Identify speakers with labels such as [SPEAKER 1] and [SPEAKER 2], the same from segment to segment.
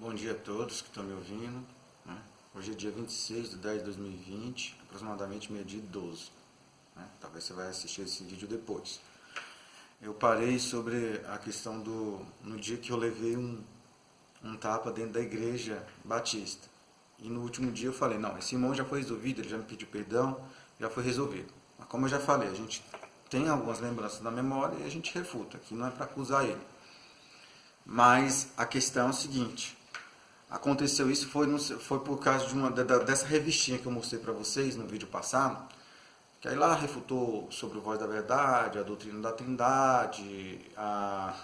[SPEAKER 1] Bom dia a todos que estão me ouvindo, né? Hoje é dia 26 de 10 de 2020, aproximadamente meio-dia e 12, né? Talvez você vai assistir esse vídeo depois. Eu parei sobre a questão no dia que eu levei um tapa dentro da igreja batista. E no último dia eu falei, não, esse irmão já foi resolvido, ele já me pediu perdão, já foi resolvido. Mas como eu já falei, a gente tem algumas lembranças na memória e a gente refuta, que não é para acusar ele. Mas a questão é o seguinte, aconteceu isso foi por causa dessa revistinha que eu mostrei para vocês no vídeo passado, que aí lá refutou sobre o Voz da Verdade, a doutrina da Trindade, a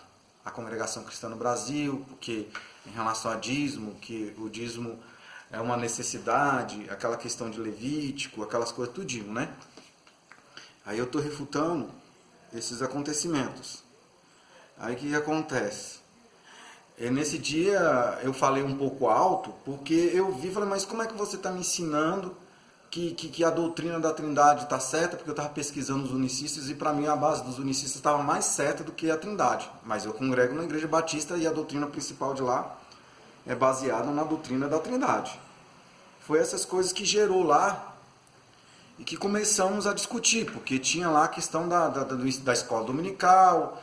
[SPEAKER 1] congregação cristã no Brasil, porque em relação a dízimo, que o dízimo é uma necessidade, aquela questão de Levítico, aquelas coisas tudinho, né? Aí eu estou refutando esses acontecimentos. Aí o que acontece? Nesse dia eu falei um pouco alto, porque eu vi e falei, mas como é que você está me ensinando que a doutrina da Trindade está certa? Porque eu estava pesquisando os unicistas e para mim a base dos unicistas estava mais certa do que a Trindade. Mas eu congrego na Igreja Batista e a doutrina principal de lá é baseada na doutrina da Trindade. Foi essas coisas que gerou lá e que começamos a discutir, porque tinha lá a questão da escola dominical,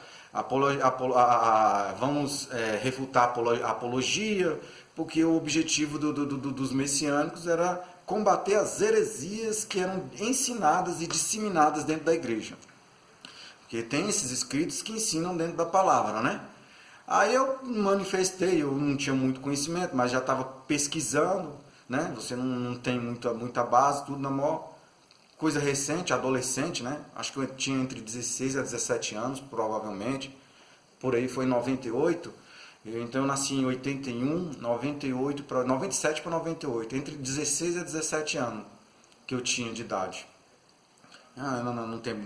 [SPEAKER 1] vamos refutar a apologia, porque o objetivo dos messiânicos era combater as heresias que eram ensinadas e disseminadas dentro da igreja. Porque tem esses escritos que ensinam dentro da palavra, né? Aí eu manifestei, eu não tinha muito conhecimento, mas já estava pesquisando, né? Você não tem muita base, tudo na maior coisa recente, adolescente, né? Acho que eu tinha entre 16 a 17 anos, provavelmente. Por aí foi em 98. Então eu nasci em 81, 97 para 98. Entre 16 a 17 anos que eu tinha de idade. No tempo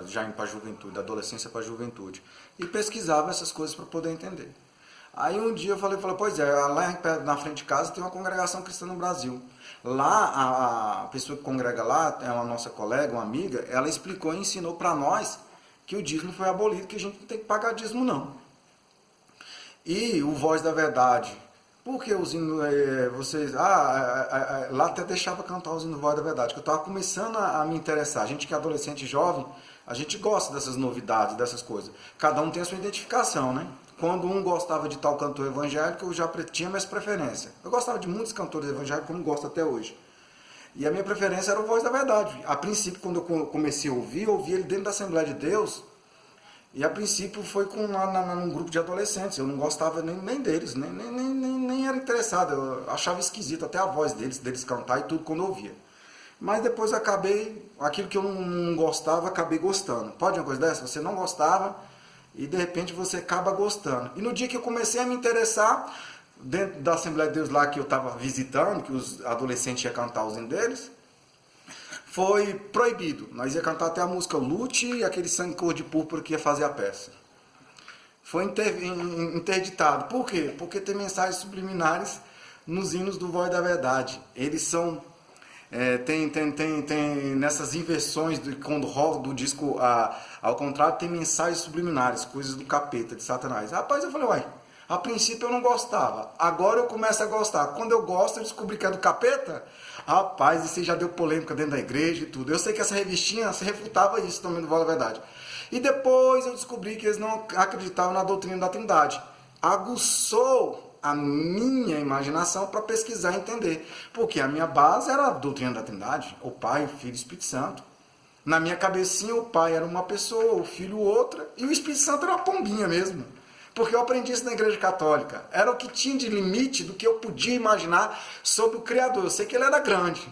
[SPEAKER 1] já indo para a juventude, da adolescência para a juventude. E pesquisava essas coisas para poder entender. Aí um dia eu falei, pois é, lá na frente de casa tem uma congregação cristã no Brasil. Lá, a pessoa que congrega lá, é uma nossa colega, uma amiga, ela explicou e ensinou para nós que o dízimo foi abolido, que a gente não tem que pagar dízimo não. E o Voz da Verdade, porque os hinos, vocês, lá até deixava cantar os hinos Voz da Verdade, que eu estava começando a me interessar. A gente que é adolescente e jovem, a gente gosta dessas novidades, dessas coisas. Cada um tem a sua identificação, né? Quando um gostava de tal cantor evangélico, eu já tinha minhas preferências. Eu gostava de muitos cantores evangélicos, como gosto até hoje. E a minha preferência era o Voz da Verdade. A princípio, quando eu comecei a ouvir, eu ouvi ele dentro da Assembleia de Deus. E a princípio foi num grupo de adolescentes. Eu não gostava nem deles, nem era interessado. Eu achava esquisito até a voz deles cantar e tudo quando eu ouvia. Mas depois acabei, aquilo que eu não gostava, acabei gostando. Pode uma coisa dessa? Você não gostava e de repente você acaba gostando. E no dia que eu comecei a me interessar, dentro da Assembleia de Deus lá que eu estava visitando, que os adolescentes iam cantar os hinos deles, foi proibido. Nós ia cantar até a música Lute e aquele sangue cor de púrpura que ia fazer a peça. Foi interditado. Por quê? Porque tem mensagens subliminares nos hinos do Voz da Verdade. Eles são... tem nessas inversões, quando roda o disco ao contrário, tem mensagens subliminares, coisas do capeta, de Satanás. Rapaz, eu falei, a princípio eu não gostava, agora eu começo a gostar. Quando eu gosto, eu descobri que é do capeta. Rapaz, isso aí já deu polêmica dentro da igreja e tudo. Eu sei que essa revistinha se refutava isso também do Voz da Verdade. E depois eu descobri que eles não acreditavam na doutrina da Trindade. Aguçou a minha imaginação para pesquisar e entender. Porque a minha base era a doutrina da Trindade. O Pai, o Filho e o Espírito Santo. Na minha cabecinha, o Pai era uma pessoa, o Filho outra. E o Espírito Santo era uma pombinha mesmo. Porque eu aprendi isso na Igreja Católica. Era o que tinha de limite do que eu podia imaginar sobre o Criador. Eu sei que ele era grande.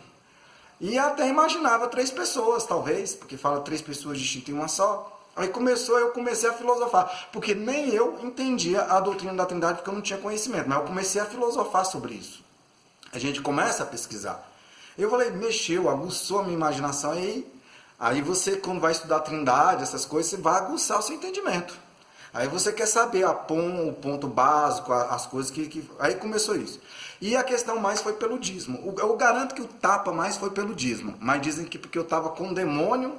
[SPEAKER 1] E até imaginava 3 pessoas, talvez. Porque fala 3 pessoas distintas em uma só. Aí eu comecei a filosofar, porque nem eu entendia a doutrina da Trindade, porque eu não tinha conhecimento, mas eu comecei a filosofar sobre isso. A gente começa a pesquisar. Eu falei, mexeu, aguçou a minha imaginação, aí você, quando vai estudar a Trindade, essas coisas, você vai aguçar o seu entendimento. Aí você quer saber o ponto básico, as coisas que... Aí começou isso. E a questão mais foi pelo dízimo. Eu garanto que o tapa mais foi pelo dízimo, mas dizem que porque eu estava com o demônio...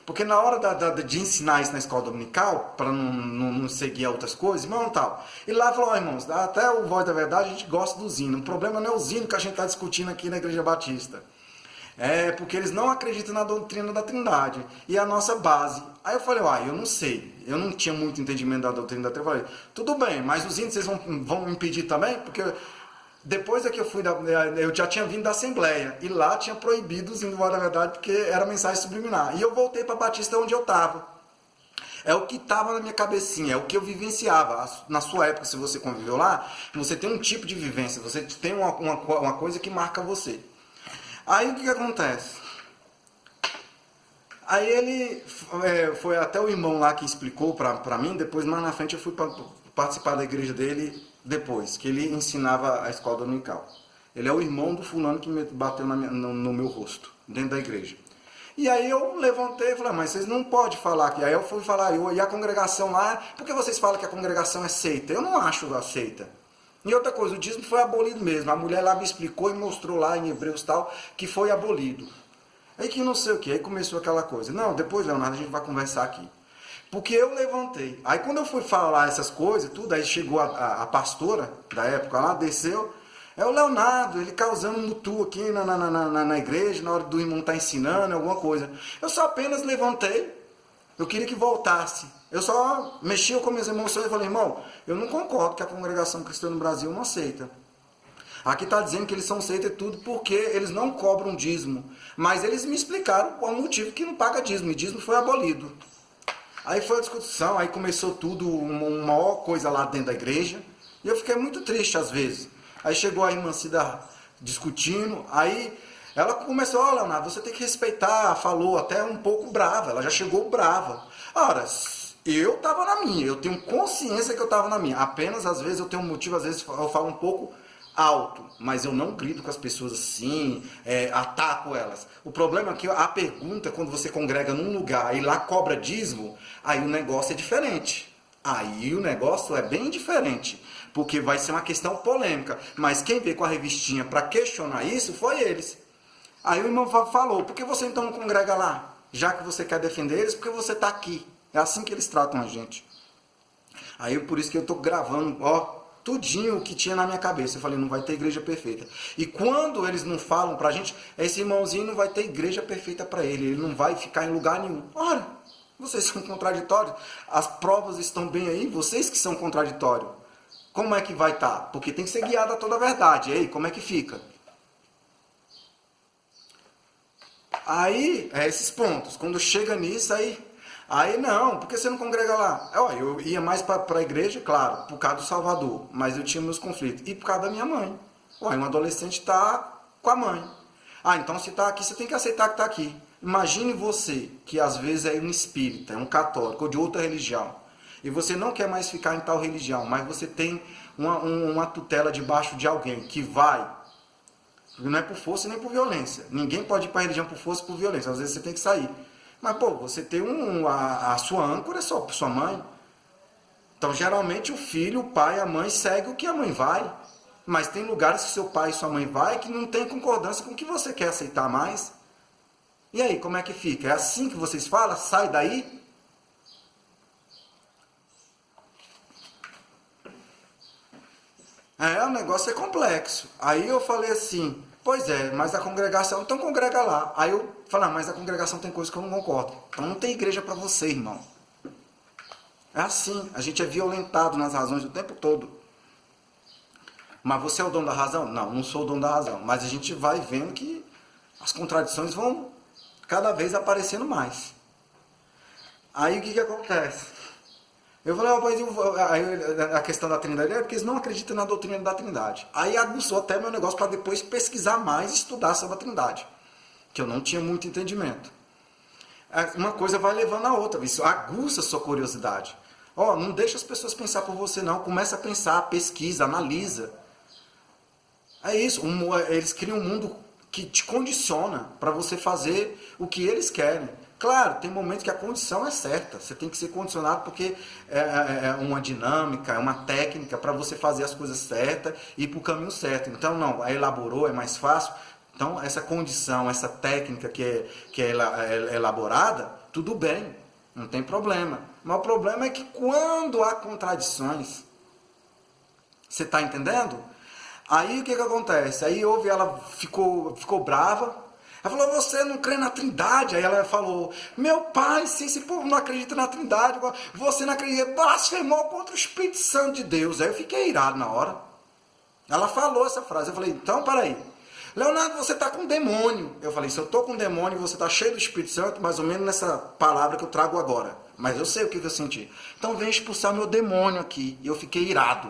[SPEAKER 1] Porque na hora de ensinar isso na escola dominical, para não seguir outras coisas, irmão, tal. E lá falou, irmãos, até o Voz da Verdade a gente gosta do Zino. O problema não é o Zino que a gente está discutindo aqui na Igreja Batista. É porque eles não acreditam na doutrina da Trindade. E a nossa base. Aí eu falei, eu não sei. Eu não tinha muito entendimento da doutrina da Trindade. Eu falei, tudo bem, mas os índios vocês vão me impedir também? Porque depois é que eu já tinha vindo da Assembleia. E lá tinha proibido os índios do Voz da Verdade, porque era mensagem subliminar. E eu voltei para Batista onde eu estava. É o que estava na minha cabecinha, é o que eu vivenciava. Na sua época, se você conviveu lá, você tem um tipo de vivência, você tem uma coisa que marca você. Aí o que acontece? Aí ele foi até o irmão lá que explicou pra mim, depois mais na frente eu fui participar da igreja dele depois, que ele ensinava a escola dominical. Ele é o irmão do fulano que me bateu no meu rosto, dentro da igreja. E aí eu levantei e falei, mas vocês não podem falar aqui. Aí eu fui falar, e a congregação lá, por que vocês falam que a congregação é seita? Eu não acho a seita. E outra coisa, o dízimo foi abolido mesmo. A mulher lá me explicou e mostrou lá em Hebreus tal, que foi abolido. Aí que não sei o que, aí começou aquela coisa. Não, depois, Leonardo, a gente vai conversar aqui. Porque eu levantei. Aí quando eu fui falar essas coisas, tudo, aí chegou a pastora da época lá, desceu. É o Leonardo, ele causando mutu aqui na igreja, na hora do irmão estar ensinando, alguma coisa. Eu só apenas levantei. Eu queria que voltasse. Eu só mexia com minhas emoções e falei, irmão, eu não concordo que a congregação cristã no Brasil não aceita. Aqui está dizendo que eles são seita e tudo porque eles não cobram dízimo. Mas eles me explicaram o motivo que não paga dízimo. E dízimo foi abolido. Aí foi a discussão, aí começou tudo, uma maior coisa lá dentro da igreja. E eu fiquei muito triste às vezes. Aí chegou a irmã Cida discutindo, aí ela começou, Leonardo, você tem que respeitar, falou até um pouco brava, ela já chegou brava. Ora, eu estava na minha, eu tenho consciência que eu estava na minha. Apenas, às vezes, eu tenho um motivo, às vezes eu falo um pouco alto, mas eu não grito com as pessoas assim, ataco elas. O problema é que a pergunta, quando você congrega num lugar e lá cobra dízimo, aí o negócio é diferente. Aí o negócio é bem diferente, porque vai ser uma questão polêmica. Mas quem veio com a revistinha para questionar isso foi eles. Aí o irmão falou, por que você então não congrega lá? Já que você quer defender eles, porque você está aqui. É assim que eles tratam a gente. Aí por isso que eu estou gravando, tudinho o que tinha na minha cabeça. Eu falei, não vai ter igreja perfeita. E quando eles não falam pra gente, esse irmãozinho não vai ter igreja perfeita para ele. Ele não vai ficar em lugar nenhum. Ora, vocês são contraditórios. As provas estão bem aí, vocês que são contraditórios. Como é que vai estar? Porque tem que ser guiado a toda a verdade. E aí, como é que fica? Aí, esses pontos. Quando chega nisso, aí não, por que você não congrega lá? Eu ia mais para a igreja, claro, por causa do Salvador, mas eu tinha meus conflitos. E por causa da minha mãe. Um adolescente está com a mãe. Então se está aqui, você tem que aceitar que está aqui. Imagine você, que às vezes é um espírita, é um católico ou de outra religião, e você não quer mais ficar em tal religião, mas você tem uma tutela debaixo de alguém que vai. Não é por força nem por violência. Ninguém pode ir para a religião por força e por violência. Às vezes você tem que sair. Mas, você tem a sua âncora é só sua mãe. Então, geralmente, o filho, o pai, a mãe segue o que a mãe vai. Mas tem lugares que seu pai e sua mãe vai que não tem concordância com o que você quer aceitar mais. E aí, como é que fica? É assim que vocês falam? Sai daí? O negócio é complexo. Aí eu falei assim, pois é, mas a congregação, então congrega lá. Aí eu falei, mas a congregação tem coisa que eu não concordo. Então não tem igreja para você, irmão. É assim, a gente é violentado nas razões o tempo todo. Mas você é o dono da razão? Não, não sou o dono da razão. Mas a gente vai vendo que as contradições vão cada vez aparecendo mais. Aí o que acontece? Eu falei, mas a questão da Trindade é porque eles não acreditam na doutrina da Trindade. Aí aguçou até meu negócio para depois pesquisar mais e estudar sobre a Trindade. Que eu não tinha muito entendimento. Uma coisa vai levando a outra. Isso aguça a sua curiosidade. Não deixa as pessoas pensar por você não. Começa a pensar, pesquisa, analisa. É isso. Eles criam um mundo que te condiciona para você fazer o que eles querem. Claro, tem momentos que a condição é certa. Você tem que ser condicionado porque é uma dinâmica, é uma técnica para você fazer as coisas certas e ir para o caminho certo. Então, não, elaborou, é mais fácil. Então, essa condição, essa técnica que é elaborada, tudo bem, não tem problema. Mas o problema é que quando há contradições, você está entendendo? Aí o que acontece? Aí ela ficou brava. Ela falou, você não crê na Trindade? Aí ela falou, meu pai, se esse povo não acredita na Trindade, você não acredita, blasfemou contra o Espírito Santo de Deus. Aí eu fiquei irado na hora. Ela falou essa frase. Eu falei, então, peraí. Leonardo, você está com demônio. Eu falei, se eu estou com demônio e você está cheio do Espírito Santo, mais ou menos nessa palavra que eu trago agora. Mas eu sei o que eu senti. Então vem expulsar meu demônio aqui. E eu fiquei irado.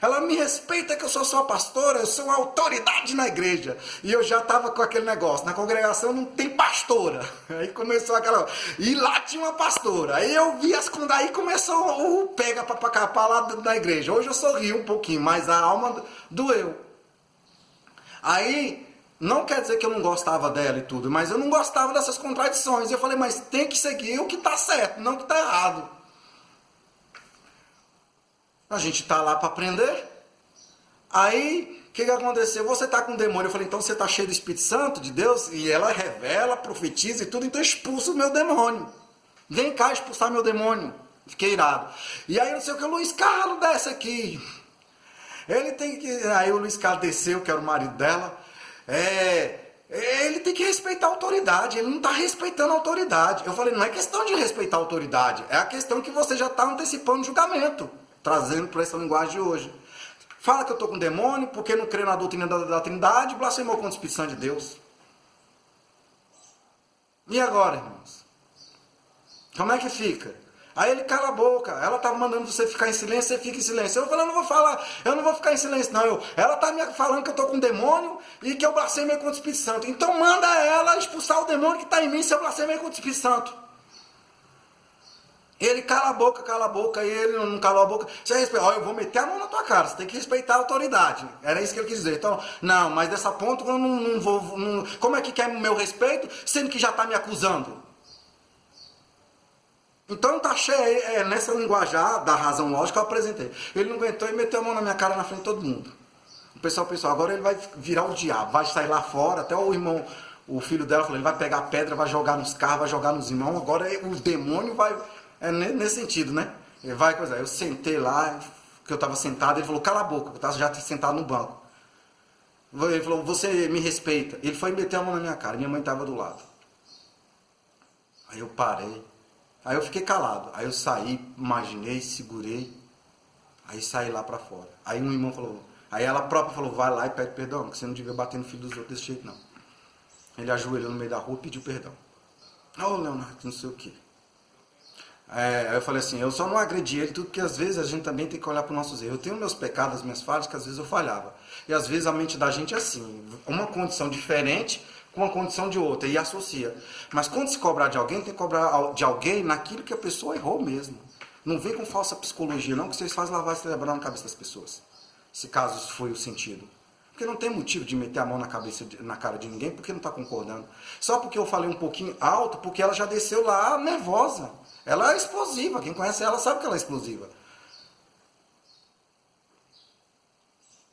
[SPEAKER 1] Ela me respeita que eu sou sua pastora, eu sou uma autoridade na igreja. E eu já estava com aquele negócio, na congregação não tem pastora. Aí começou aquela... E lá tinha uma pastora. Aí eu vi aí começou o pega para capar lá da igreja. Hoje eu sorri um pouquinho, mas a alma doeu. Aí, não quer dizer que eu não gostava dela e tudo, mas eu não gostava dessas contradições. E eu falei, mas tem que seguir o que está certo, não o que está errado. A gente está lá para aprender. Aí, o que aconteceu? Você está com demônio. Eu falei, então você está cheio do Espírito Santo de Deus? E ela revela, profetiza e tudo, então expulsa o meu demônio. Vem cá expulsar meu demônio. Fiquei irado. E aí, não sei o que, o Luiz Carlos desce aqui. Ele tem que... Aí o Luiz Carlos desceu, que era o marido dela. Ele tem que respeitar a autoridade. Ele não está respeitando a autoridade. Eu falei, não é questão de respeitar a autoridade. É a questão que você já está antecipando o julgamento. Trazendo para essa linguagem de hoje. Fala que eu estou com demônio, porque não crê na doutrina da Trindade, blasfemou contra o Espírito Santo de Deus. E agora, irmãos? Como é que fica? Aí ele cala a boca. Ela estava mandando você ficar em silêncio, você fica em silêncio. Eu falei, eu não vou falar, eu não vou ficar em silêncio, não. Ela está me falando que eu estou com demônio e que eu blasfemei contra o Espírito Santo. Então manda ela expulsar o demônio que está em mim se eu blasfemei contra o Espírito Santo. Ele cala a boca, e ele não calou a boca. Você respeita, eu vou meter a mão na tua cara, você tem que respeitar a autoridade. Era isso que ele quis dizer. Então, não, mas dessa ponto eu não vou... como é que quer o meu respeito, sendo que já está me acusando? Então tá cheio, nessa linguajar da razão lógica eu apresentei. Ele não aguentou e meteu a mão na minha cara na frente de todo mundo. O pessoal, agora ele vai virar o diabo, vai sair lá fora, até o irmão, o filho dela falou, ele vai pegar a pedra, vai jogar nos carros, vai jogar nos irmãos, agora o demônio vai... nesse sentido, né? Vai coisa. Eu sentei lá, que eu estava sentado, ele falou, cala a boca, eu estava já sentado no banco. Ele falou, você me respeita. Ele foi meter a mão na minha cara, minha mãe estava do lado. Aí eu parei, aí eu fiquei calado, aí eu saí, imaginei, segurei, aí saí lá para fora. Aí um irmão falou, aí ela própria falou, vai lá e pede perdão, porque você não devia bater no filho dos outros desse jeito, não. Ele ajoelhou no meio da rua e pediu perdão. Leonardo, não sei o quê. Aí eu falei assim, eu só não agredi ele tudo, porque às vezes a gente também tem que olhar para os nossos erros. Eu tenho meus pecados, as minhas falhas, que às vezes eu falhava. E às vezes a mente da gente é assim, uma condição diferente com uma condição de outra, e associa. Mas quando se cobrar de alguém, tem que cobrar de alguém naquilo que a pessoa errou mesmo. Não vem com falsa psicologia não, que vocês fazem lavagem cerebral na cabeça das pessoas. Se caso isso foi o sentido. Porque não tem motivo de meter a mão na cara de ninguém, porque não está concordando. Só porque eu falei um pouquinho alto, porque ela já desceu lá nervosa. Ela é explosiva, quem conhece ela sabe que ela é explosiva.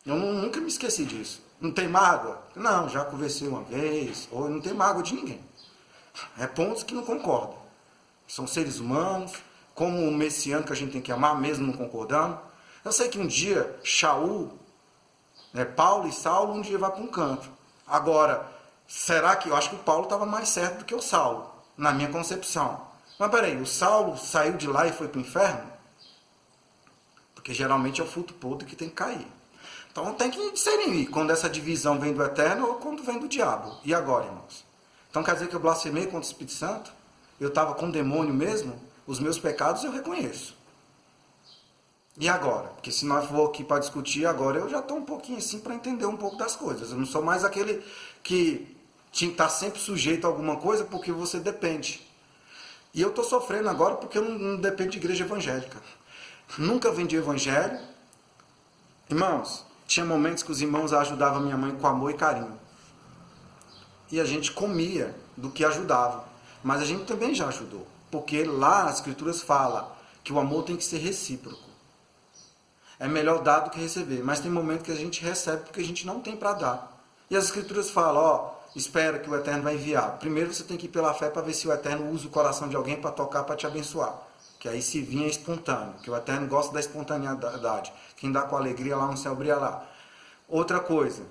[SPEAKER 1] Eu nunca me esqueci disso. Não tem mágoa? Não, já conversei uma vez, ou não tem mágoa de ninguém. É pontos que não concordam. São seres humanos, como o messiano que a gente tem que amar, mesmo não concordando. Eu sei que um dia, Paulo e Saulo, um dia vai para um canto. Agora, será que... Eu acho que o Paulo estava mais certo do que o Saulo, na minha concepção. Mas peraí, o Saulo saiu de lá e foi para o inferno? Porque geralmente é o fruto podre que tem que cair. Então tem que discernir quando essa divisão vem do eterno ou quando vem do diabo. E agora, irmãos? Então quer dizer que eu blasfemei contra o Espírito Santo? Eu estava com demônio mesmo? Os meus pecados eu reconheço. E agora? Porque se nós for aqui para discutir, agora eu já estou um pouquinho assim para entender um pouco das coisas. Eu não sou mais aquele que tinha que estar sempre sujeito a alguma coisa porque você depende. E eu estou sofrendo agora porque eu não dependo de igreja evangélica. Nunca vendi evangelho. Irmãos, tinha momentos que os irmãos ajudavam minha mãe com amor e carinho. E a gente comia do que ajudava. Mas a gente também já ajudou. Porque lá as escrituras falam que o amor tem que ser recíproco. É melhor dar do que receber. Mas tem momentos que a gente recebe porque a gente não tem para dar. E as escrituras falam, espera que o Eterno vai enviar. Primeiro você tem que ir pela fé para ver se o Eterno usa o coração de alguém para tocar, para te abençoar. Que aí se vinha espontâneo, que o Eterno gosta da espontaneidade. Quem dá com alegria lá no céu brilha lá. Outra coisa,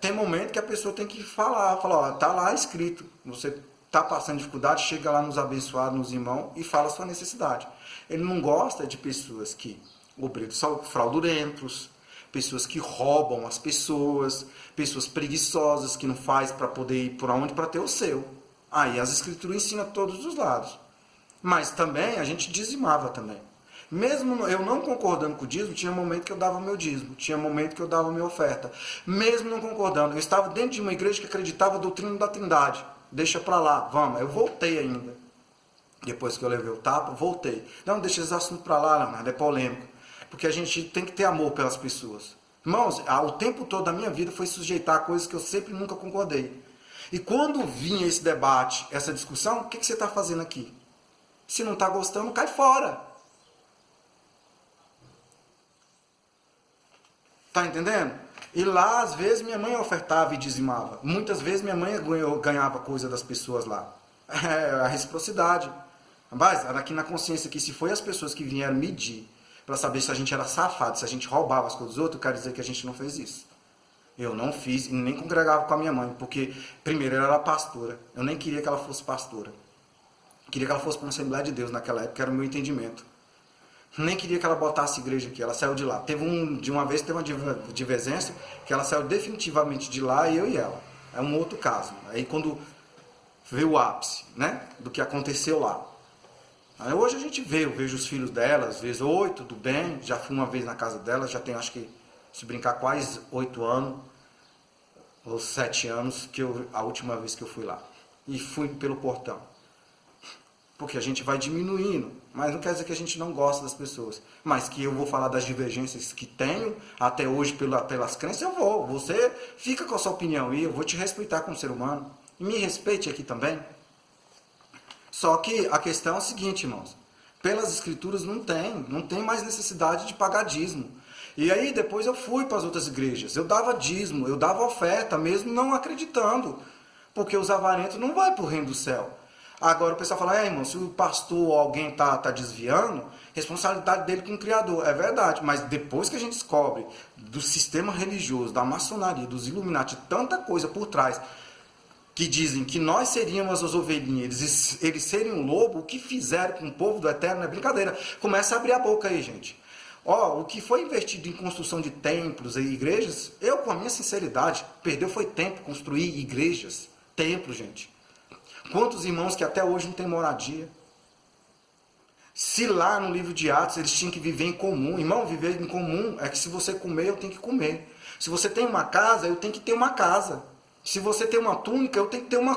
[SPEAKER 1] tem momento que a pessoa tem que falar, ó, tá lá escrito, você tá passando dificuldade, chega lá nos abençoados, nos irmãos e fala a sua necessidade. Ele não gosta de pessoas que, obreiros fraudulentos, pessoas que roubam as pessoas, pessoas preguiçosas que não faz para poder ir por onde para ter o seu. Aí as escrituras ensinam todos os lados. Mas também a gente dizimava também. Mesmo eu não concordando com o dízimo, tinha momento que eu dava meu dízimo, tinha momento que eu dava minha oferta. Mesmo não concordando, eu estava dentro de uma igreja que acreditava a doutrina da Trindade. Deixa para lá, vamos. Eu voltei ainda. Depois que eu levei o tapa, voltei. Não, deixa esse assunto para lá, Leonardo, é polêmico. Porque a gente tem que ter amor pelas pessoas. Irmãos, o tempo todo da minha vida foi sujeitar a coisas que eu sempre nunca concordei. E quando vinha esse debate, essa discussão, o que você está fazendo aqui? Se não está gostando, cai fora. Tá entendendo? E lá, às vezes, minha mãe ofertava e dizimava. Muitas vezes, minha mãe ganhava coisa das pessoas lá. É a reciprocidade. Mas, aqui na consciência, que se foi as pessoas que vieram medir para saber se a gente era safado, se a gente roubava as coisas dos outros, eu quero dizer que a gente não fez isso. Eu não fiz e nem congregava com a minha mãe, porque, primeiro, ela era pastora. Eu nem queria que ela fosse pastora. Queria que ela fosse para uma Assembleia de Deus naquela época, era o meu entendimento. Nem queria que ela botasse igreja aqui, ela saiu de lá. De uma vez teve uma divergência, que ela saiu definitivamente de lá, eu e ela. É um outro caso. Aí quando veio o ápice, né, do que aconteceu lá. Aí hoje a gente vê, eu vejo os filhos dela, às vezes, oi, tudo bem? Já fui uma vez na casa dela, já tenho, acho que, se brincar, quase 8 anos, ou 7 anos, a última vez que eu fui lá. E fui pelo portão. Porque a gente vai diminuindo, mas não quer dizer que a gente não gosta das pessoas. Mas que eu vou falar das divergências que tenho, até hoje, pelas crenças, eu vou. Você fica com a sua opinião e eu vou te respeitar como ser humano. E me respeite aqui também. Só que a questão é a seguinte, irmãos. Pelas escrituras não tem mais necessidade de pagar dízimo. E aí depois eu fui para as outras igrejas. Eu dava dízimo, eu dava oferta, mesmo não acreditando. Porque os avarentos não vão para o reino do céu. Agora o pessoal fala, irmão, se o pastor ou alguém tá desviando, responsabilidade dele com o Criador. É verdade, mas depois que a gente descobre do sistema religioso, da maçonaria, dos Illuminati, tanta coisa por trás, que dizem que nós seríamos as ovelhinhas, eles seriam um lobo, o que fizeram com o povo do Eterno é brincadeira. Começa a abrir a boca aí, gente. O que foi investido em construção de templos e igrejas, eu, com a minha sinceridade, perdeu foi tempo construir igrejas, templos, gente. Quantos irmãos que até hoje não têm moradia? Se lá no livro de Atos eles tinham que viver em comum. Irmão, viver em comum é que se você comer, eu tenho que comer. Se você tem uma casa, eu tenho que ter uma casa. Se você tem uma túnica, eu tenho que ter uma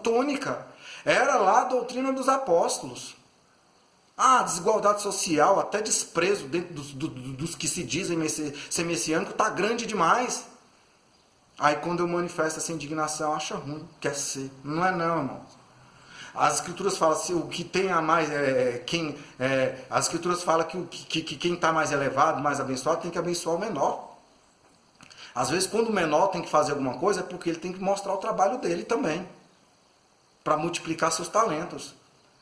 [SPEAKER 1] túnica. Era lá a doutrina dos apóstolos. Desigualdade social, até desprezo dentro dos que se dizem ser messiânicos, está grande demais. Aí quando eu manifesto essa indignação, acha ruim, quer ser. Não é não, irmão. As escrituras falam assim, o que tem a mais as escrituras falam que quem está mais elevado, mais abençoado, tem que abençoar o menor. Às vezes quando o menor tem que fazer alguma coisa, é porque ele tem que mostrar o trabalho dele também. Para multiplicar seus talentos.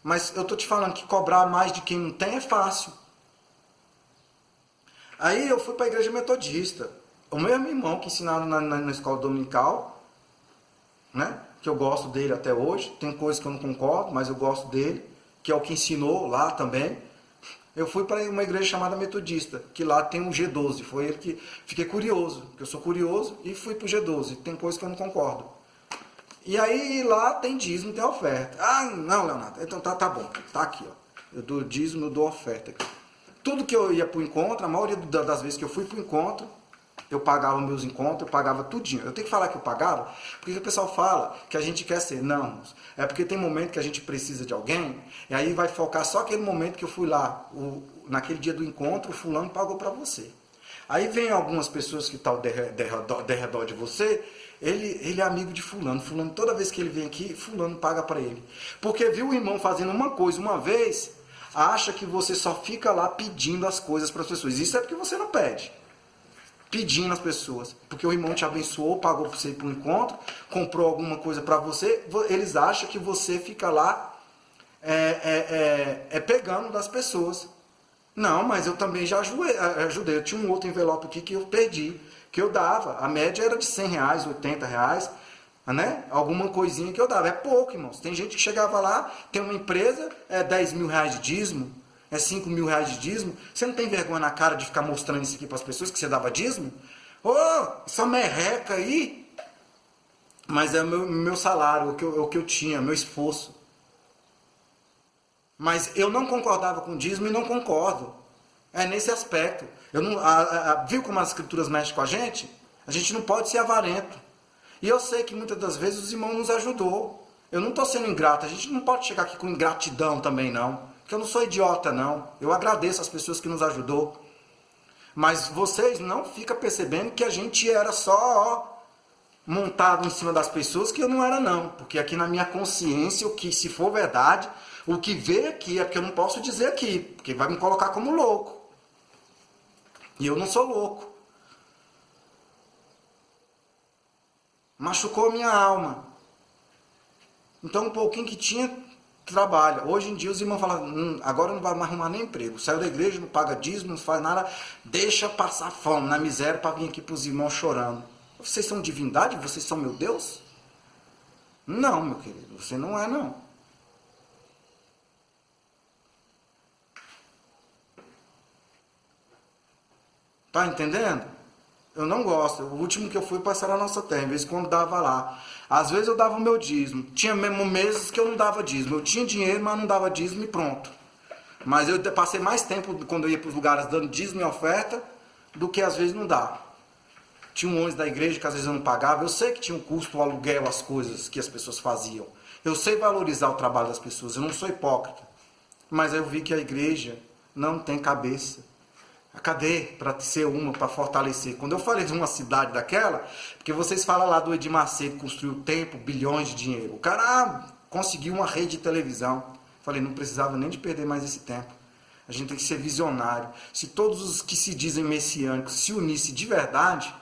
[SPEAKER 1] Mas eu estou te falando que cobrar mais de quem não tem é fácil. Aí eu fui para a igreja metodista. O mesmo irmão que ensinaram na escola dominical, né? Que eu gosto dele até hoje, tem coisas que eu não concordo, mas eu gosto dele, que é o que ensinou lá também. Eu fui para uma igreja chamada metodista, que lá tem um G12, foi ele que fiquei curioso, porque eu sou curioso, e fui para o G12, tem coisas que eu não concordo. E aí lá tem dízimo, tem oferta. Não, Leonardo, então tá bom, tá aqui, ó. Eu dou dízimo, eu dou oferta aqui. Tudo que eu ia para o encontro, a maioria das vezes que eu fui para o encontro, eu pagava meus encontros, eu pagava tudinho. Eu tenho que falar que eu pagava, porque o pessoal fala que a gente quer ser. Não, é porque tem momento que a gente precisa de alguém, e aí vai focar só aquele momento que eu fui lá, naquele dia do encontro, o fulano pagou para você. Aí vem algumas pessoas que estão de redor de você, ele é amigo de fulano. Fulano, toda vez que ele vem aqui, fulano paga para ele. Porque viu o irmão fazendo uma coisa uma vez, acha que você só fica lá pedindo as coisas para as pessoas. Isso é porque você não pede. pedindo às pessoas, porque o irmão te abençoou, pagou para você ir para um encontro, comprou alguma coisa para você, eles acham que você fica lá pegando das pessoas. Não, mas eu também já ajudei. Eu tinha um outro envelope aqui que eu perdi, que eu dava. A média era de R$100, R$80, né? Alguma coisinha que eu dava. É pouco, irmãos. Tem gente que chegava lá, tem uma empresa, R$10 mil de dízimo, R$5 mil de dízimo. Você não tem vergonha na cara de ficar mostrando isso aqui para as pessoas que você dava dízimo? Ô, essa merreca aí! Mas é o meu salário, o que eu tinha, meu esforço. Mas eu não concordava com o dízimo e não concordo. É nesse aspecto. Eu não, viu como as escrituras mexem com a gente? A gente não pode ser avarento. E eu sei que muitas das vezes os irmãos nos ajudou. Eu não estou sendo ingrato. A gente não pode chegar aqui com ingratidão também, não. Porque eu não sou idiota, não. Eu agradeço as pessoas que nos ajudou. Mas vocês não ficam percebendo que a gente era só montado em cima das pessoas, que eu não era, não. Porque aqui na minha consciência, o que, se for verdade, o que veio aqui é porque eu não posso dizer aqui, porque vai me colocar como louco. E eu não sou louco. Machucou minha alma. Então, um pouquinho que tinha, trabalha. Hoje em dia os irmãos falam, agora não vai mais arrumar nem emprego. Saiu da igreja, não paga dízimo, não faz nada, deixa passar fome na miséria para vir aqui para os irmãos chorando. Vocês são divindade? Vocês são meu Deus? Não, meu querido, você não é, não. Tá entendendo? Eu não gosto. O último que eu fui passar na nossa terra, em vez de quando dava lá. Às vezes eu dava o meu dízimo. Tinha mesmo meses que eu não dava dízimo. Eu tinha dinheiro, mas não dava dízimo e pronto. Mas eu passei mais tempo quando eu ia para os lugares dando dízimo e oferta do que às vezes não dá. Tinha um ônibus da igreja que às vezes eu não pagava. Eu sei que tinha um custo, o aluguel, as coisas que as pessoas faziam. Eu sei valorizar o trabalho das pessoas. Eu não sou hipócrita. Mas eu vi que a igreja não tem cabeça. Cadê para ser uma, para fortalecer? Quando eu falei de uma cidade daquela, porque vocês falam lá do Edir Macedo, construiu tempo, bilhões de dinheiro. O cara conseguiu uma rede de televisão. Falei, não precisava nem de perder mais esse tempo. A gente tem que ser visionário. Se todos os que se dizem messiânicos se unissem de verdade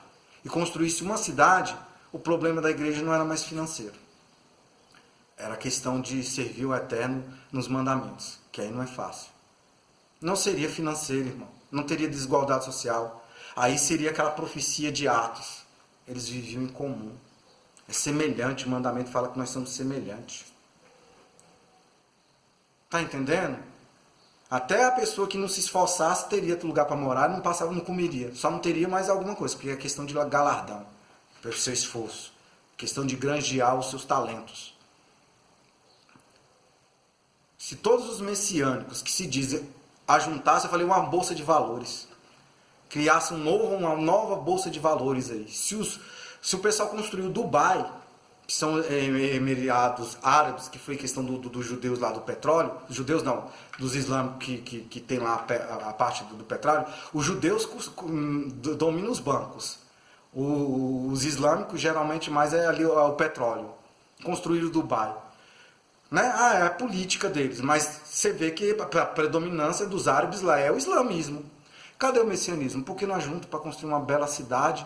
[SPEAKER 1] e construíssem uma cidade, o problema da igreja não era mais financeiro. Era questão de servir o eterno nos mandamentos, que aí não é fácil. Não seria financeiro, irmão. Não teria desigualdade social. Aí seria aquela profecia de Atos. Eles viviam em comum. É semelhante, o mandamento fala que nós somos semelhantes. Tá entendendo? Até a pessoa que não se esforçasse teria lugar para morar, não passava, não comeria. Só não teria mais alguma coisa, porque é questão de galardão, pelo seu esforço. Questão de granjear os seus talentos. Se todos os messiânicos que se dizem ajuntasse, eu falei, uma bolsa de valores. Criasse uma nova bolsa de valores aí. Se o pessoal construiu Dubai, que são Emirados Árabes, que foi questão dos judeus lá do petróleo, judeus não, dos islâmicos que tem lá a parte do petróleo, os judeus dominam os bancos. Os islâmicos geralmente mais é ali o petróleo. Construíram Dubai. Né? É a política deles, mas você vê que a predominância dos árabes lá é o islamismo. Cadê o messianismo? Por que não junto para construir uma bela cidade,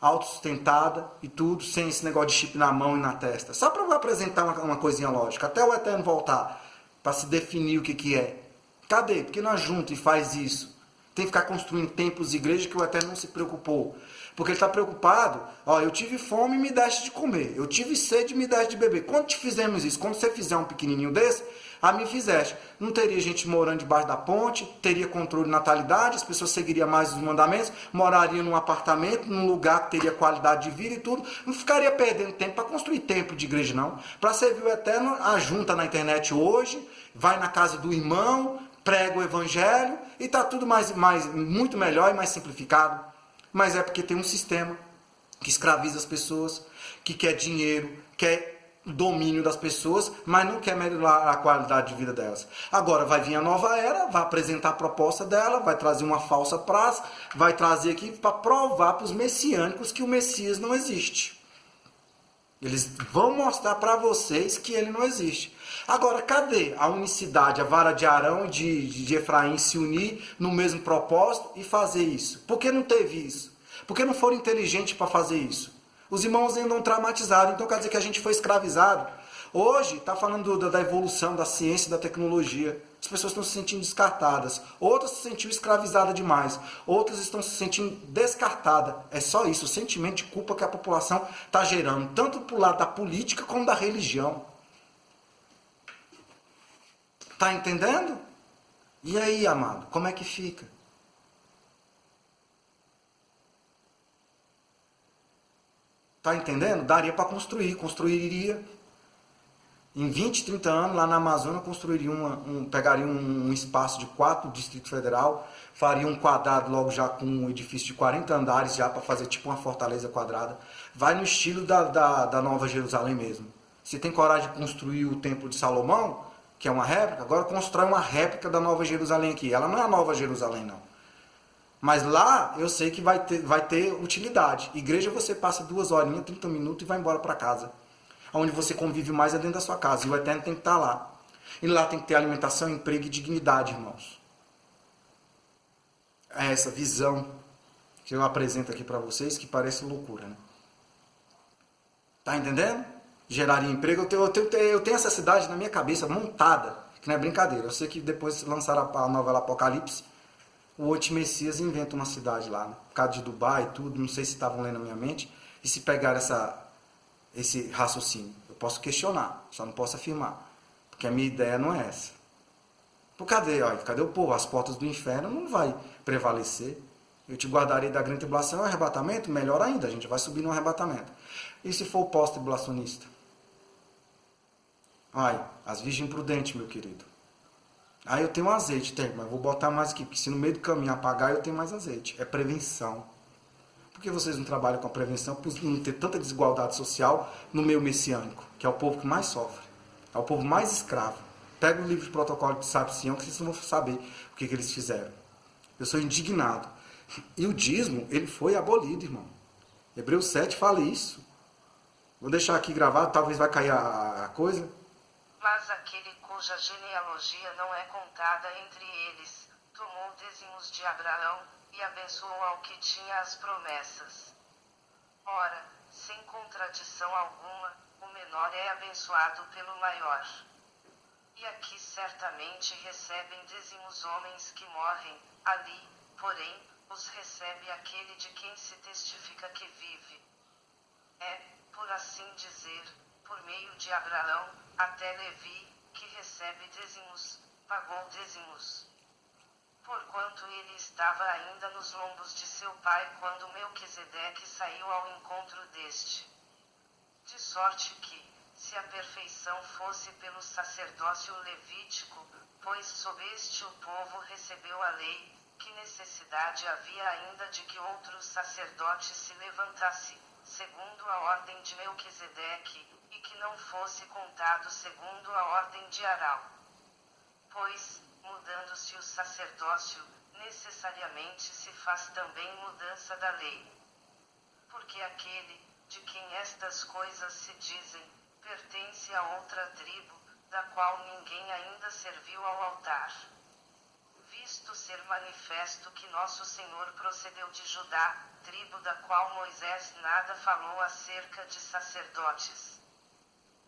[SPEAKER 1] autossustentada e tudo, sem esse negócio de chip na mão e na testa? Só para apresentar uma coisinha lógica, até o Eterno voltar, para se definir o que é. Cadê? Por que não junta e faz isso? Tem que ficar construindo templos e igrejas que o Eterno não se preocupou. Porque ele está preocupado, ó, eu tive fome e me deste de comer, eu tive sede e me deste de beber. Quando te fizemos isso? Quando você fizer um pequenininho desse, a mim fizeste. Não teria gente morando debaixo da ponte, teria controle de natalidade, as pessoas seguiriam mais os mandamentos, morariam num apartamento, num lugar que teria qualidade de vida e tudo. Não ficaria perdendo tempo para construir templo de igreja, não. Para servir o Eterno, ajunta na internet hoje, vai na casa do irmão, prega o evangelho e está tudo muito melhor e mais simplificado. Mas é porque tem um sistema que escraviza as pessoas, que quer dinheiro, quer domínio das pessoas, mas não quer melhorar a qualidade de vida delas. Agora vai vir a nova era, vai apresentar a proposta dela, vai trazer uma falsa praxe, vai trazer aqui para provar para os messiânicos que o Messias não existe. Eles vão mostrar para vocês que ele não existe. Agora, cadê a unicidade, a vara de Arão e de Efraim se unir no mesmo propósito e fazer isso? Por que não teve isso? Porque não foram inteligentes para fazer isso. Os irmãos andam traumatizados, então quer dizer que a gente foi escravizado. Hoje, está falando da evolução da ciência e da tecnologia. As pessoas estão se sentindo descartadas. Outras se sentiram escravizadas demais. Outras estão se sentindo descartadas. É só isso, o sentimento de culpa que a população está gerando, tanto para o lado da política como da religião. Está entendendo? E aí, amado, como é que fica? Está entendendo? Daria para construir, construiria. Em 20, 30 anos, lá na Amazônia, construiria pegaria um espaço de 4 Distrito Federal, faria um quadrado logo já com um edifício de 40 andares, já para fazer tipo uma fortaleza quadrada. Vai no estilo da Nova Jerusalém mesmo. Se tem coragem de construir o Templo de Salomão, que é uma réplica, agora constrói uma réplica da Nova Jerusalém aqui. Ela não é a Nova Jerusalém, não. Mas lá eu sei que vai ter utilidade. Igreja você passa 2 horinhas, 30 minutos e vai embora para casa. Onde você convive mais é dentro da sua casa. E o Eterno tem que estar lá. E lá tem que ter alimentação, emprego e dignidade, irmãos. É essa visão que eu apresento aqui para vocês, que parece loucura, né? Tá entendendo? Geraria emprego. Eu tenho essa cidade na minha cabeça montada, que não é brincadeira. Eu sei que depois lançaram a novela Apocalipse, o anti-Messias inventa uma cidade lá, né? Por causa de Dubai e tudo, não sei se estavam lendo na minha mente, e se pegar esse raciocínio. Eu posso questionar, só não posso afirmar, porque a minha ideia não é essa. Por cadê o povo? As portas do inferno não vai prevalecer. Eu te guardarei da grande tribulação e arrebatamento, melhor ainda, a gente vai subir no arrebatamento. E se for o pós-tribulacionista? As virgens prudentes, meu querido. Aí eu tenho azeite, mas vou botar mais aqui, porque se no meio do caminho apagar, eu tenho mais azeite. É prevenção. Por que vocês não trabalham com a prevenção? Por não ter tanta desigualdade social no meio messiânico, que é o povo que mais sofre. É o povo mais escravo. Pega o livro de protocolo de Sábio Sião, que vocês não vão saber o que eles fizeram. Eu sou indignado. E o dízimo, ele foi abolido, irmão. Hebreus 7 fala isso. Vou deixar aqui gravado, talvez vai cair a coisa.
[SPEAKER 2] Mas aquele cuja genealogia não é contada entre eles, tomou dízimos de Abraão, e abençoou ao que tinha as promessas. Ora, sem contradição alguma, o menor é abençoado pelo maior. E aqui certamente recebem dízimos homens que morrem, ali, porém, os recebe aquele de quem se testifica que vive. É, por assim dizer, por meio de Abraão, até Levi, que recebe dízimos, pagou dízimos. Porquanto ele estava ainda nos lombos de seu pai quando Melquisedeque saiu ao encontro deste. De sorte que, se a perfeição fosse pelo sacerdócio levítico, pois sob este o povo recebeu a lei, que necessidade havia ainda de que outro sacerdote se levantasse, segundo a ordem de Melquisedeque, e que não fosse contado segundo a ordem de Arão. Pois, mudando-se o sacerdócio, necessariamente se faz também mudança da lei. Porque aquele, de quem estas coisas se dizem, pertence a outra tribo, da qual ninguém ainda serviu ao altar. Visto ser manifesto que nosso Senhor procedeu de Judá, tribo da qual Moisés nada falou acerca de sacerdotes.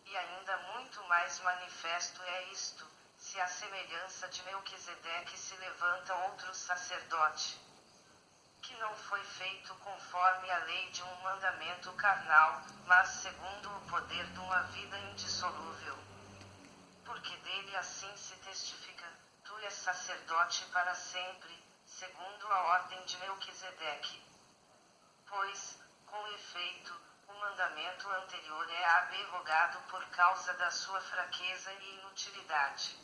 [SPEAKER 2] E ainda muito mais manifesto é isto, se à semelhança de Melquisedeque se levanta outro sacerdote, que não foi feito conforme a lei de um mandamento carnal, mas segundo o poder de uma vida indissolúvel. Porque dele assim se testifica, tu és sacerdote para sempre, segundo a ordem de Melquisedeque. Pois, com efeito, o mandamento anterior é abrogado por causa da sua fraqueza e inutilidade.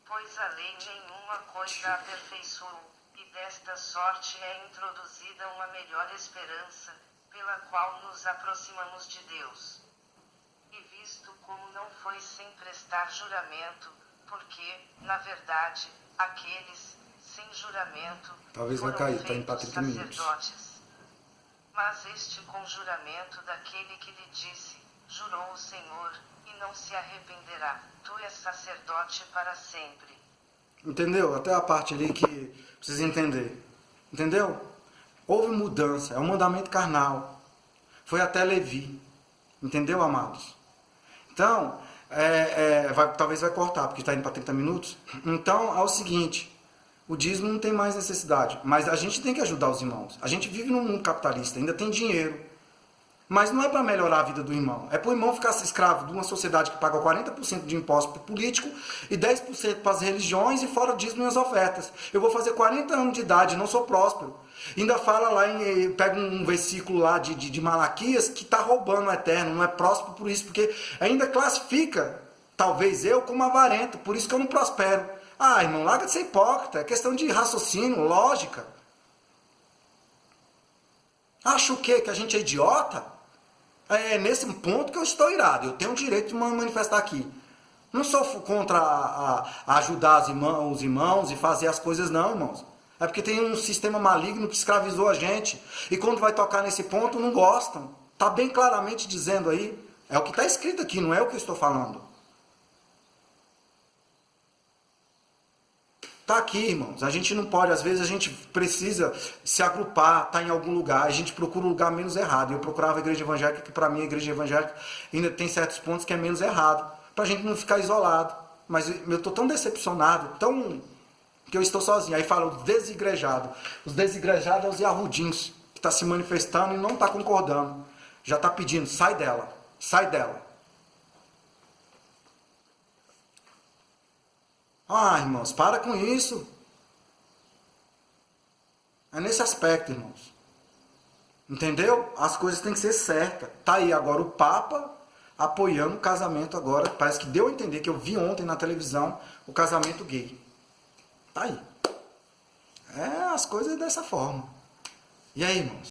[SPEAKER 2] Pois a lei nenhuma coisa aperfeiçoou, e desta sorte é introduzida uma melhor esperança, pela qual nos aproximamos de Deus. E visto como não foi sem prestar juramento, porque, na verdade, aqueles, sem juramento,
[SPEAKER 1] talvez vai
[SPEAKER 2] foram
[SPEAKER 1] cair, tá em
[SPEAKER 2] feitos
[SPEAKER 1] 30 minutos.
[SPEAKER 2] sacerdotes. Mas este com juramento daquele que lhe disse, jurou o Senhor, e não se arrependerá, tu és sacerdote para sempre.
[SPEAKER 1] Entendeu? Até a parte ali que precisa entender. Entendeu? Houve mudança, é um mandamento carnal. Foi até Levi. Entendeu, amados? Então, talvez vai cortar, porque está indo para 30 minutos. Então, é o seguinte, o dízimo não tem mais necessidade, mas a gente tem que ajudar os irmãos. A gente vive num mundo capitalista, ainda tem dinheiro. Mas não é para melhorar a vida do irmão. É para o irmão ficar escravo de uma sociedade que paga 40% de imposto para o político e 10% para as religiões e fora dízimo e as ofertas. Eu vou fazer 40 anos de idade, não sou próspero. Ainda fala lá, pega um versículo lá de Malaquias que está roubando o eterno, não é próspero por isso, porque ainda classifica, talvez eu, como avarento, por isso que eu não prospero. Ah, irmão, larga de ser hipócrita, é questão de raciocínio, lógica. Acha o quê? Que a gente é idiota? É nesse ponto que eu estou irado. Eu tenho o direito de manifestar aqui. Não sou contra a ajudar os irmãos e fazer as coisas, não, irmãos. É porque tem um sistema maligno que escravizou a gente. E quando vai tocar nesse ponto, não gostam. Está bem claramente dizendo aí. É o que está escrito aqui, não é o que eu estou falando. Está aqui, irmãos. A gente não pode, às vezes a gente precisa se agrupar, estar em algum lugar. A gente procura um lugar menos errado. Eu procurava a igreja evangélica, que para mim a igreja evangélica ainda tem certos pontos que é menos errado. Para a gente não ficar isolado. Mas eu estou tão decepcionado, que eu estou sozinho. Aí fala o desigrejado. Os desigrejados são os yahudins, que está se manifestando e não está concordando. Já está pedindo, sai dela, sai dela. Ah, irmãos, para com isso. É nesse aspecto, irmãos. Entendeu? As coisas têm que ser certas. Tá aí agora o Papa apoiando o casamento agora. Parece que deu a entender que eu vi ontem na televisão o casamento gay. Tá aí. As coisas dessa forma. E aí, irmãos?